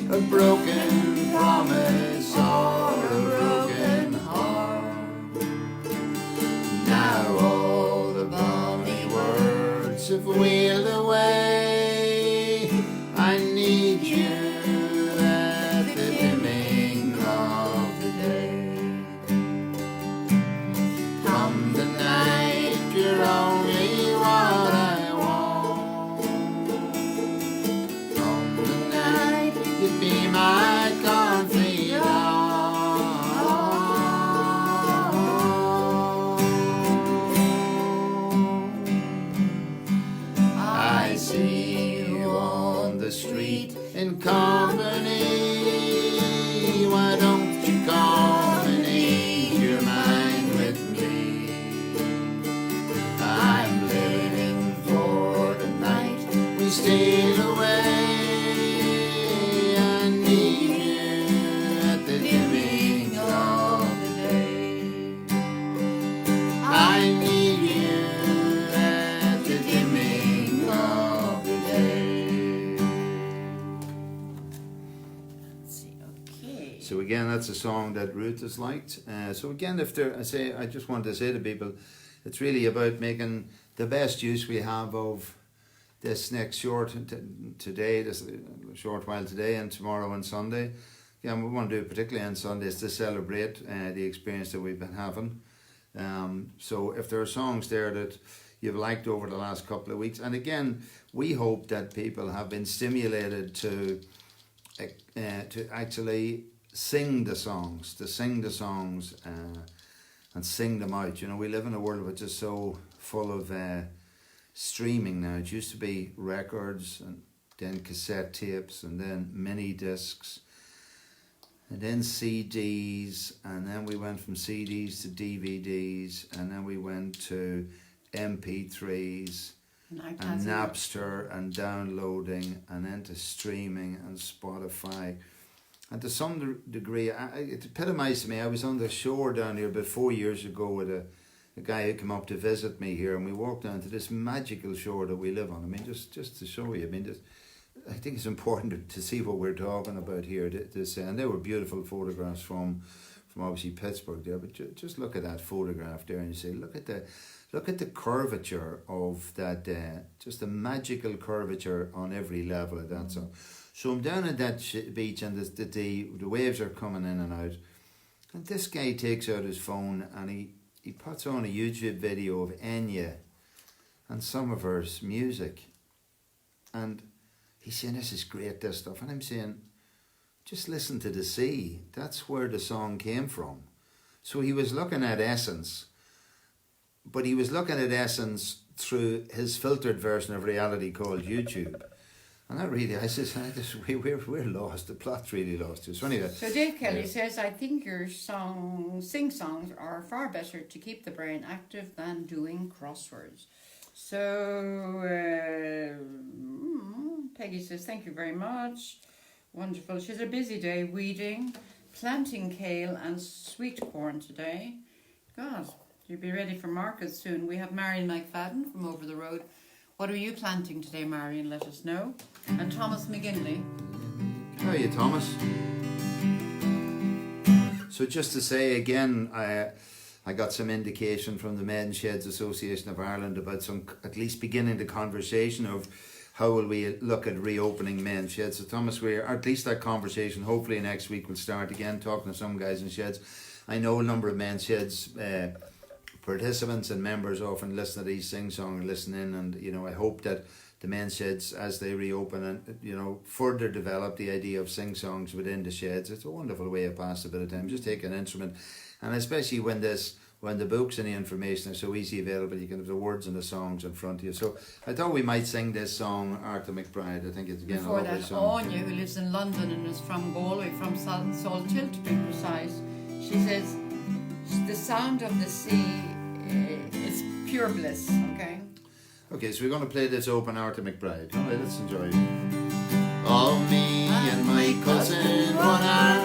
A broken promise or a broken heart. Now all the bonny words have wheeled away. I need you at the dimming of the day. Come the night, you're only what I want. Come the night, you'd be my confidant. I see you on the street in company. Why don't you come and ease your mind with me? I'm living for the night we steal away. I need you at the dimming of the day. I need you at the dimming of the day. Let's see. Okay. So again, that's a song that Ruth has liked. So again, I just want to say to people, it's really about making the best use we have of this next today, this short while today and tomorrow and Sunday. Again, we want to do it particularly on Sundays to celebrate the experience that we've been having. So if there are songs there that you've liked over the last couple of weeks, and again, we hope that people have been stimulated to actually sing the songs, and sing them out. You know, we live in a world which is so full of streaming now. It used to be records, and then cassette tapes, and then mini discs, and then CDs, and then we went from CDs to DVDs, and then we went to MP3s and Napster and downloading, and then to streaming and Spotify. And to some degree, it epitomised to me. I was on the shore down here about 4 years ago with a guy who came up to visit me here, and we walked down to this magical shore that we live on. I mean, just to show you, I mean, I think it's important to see what we're talking about here. And there were beautiful photographs from obviously Pittsburgh there, but just look at that photograph there, and you say, look at the curvature of that, just the magical curvature on every level of that. So I'm down at that beach, and the waves are coming in and out, and this guy takes out his phone and he puts on a YouTube video of Enya and some of her music, and he's saying, this is great, this stuff, and I'm saying, just listen to the sea. That's where the song came from. So he was looking at Essence, but he was looking at Essence through his filtered version of reality called YouTube. And we're lost. The plot's really lost us. So anyway. So Dave Kelly says, I think your SingSongs are far better to keep the brain active than doing crosswords. So Peggy says, thank you very much. Wonderful. She has a busy day weeding, planting kale and sweet corn today. God, you'll be ready for market soon. We have Marion McFadden from over the road. What are you planting today, Marion? Let us know. And Thomas McGinley. How are you, Thomas? So just to say again, I got some indication from the Men's Sheds Association of Ireland about at least beginning the conversation of how will we look at reopening men's sheds. So Thomas, at least that conversation, hopefully next week we'll start again talking to some guys in sheds. I know a number of men's sheds participants and members often listen to these SingSong and listen in, and I hope that the men's sheds, as they reopen and further develop the idea of SingSongs within the sheds. It's a wonderful way of passing a bit of time. Just take an instrument, and especially when the books and the information are so easily available, you can have the words and the songs in front of you. So I thought we might sing this song, Arthur McBride. I think it's again before a lovely that, song. Anya, who lives in London and is from Galway, from Saltill to be precise, she says the sound of the sea is pure bliss. Okay, so we're going to play this open Arthur McBride. All right, let's enjoy it. Oh, me and my cousin, 1 hour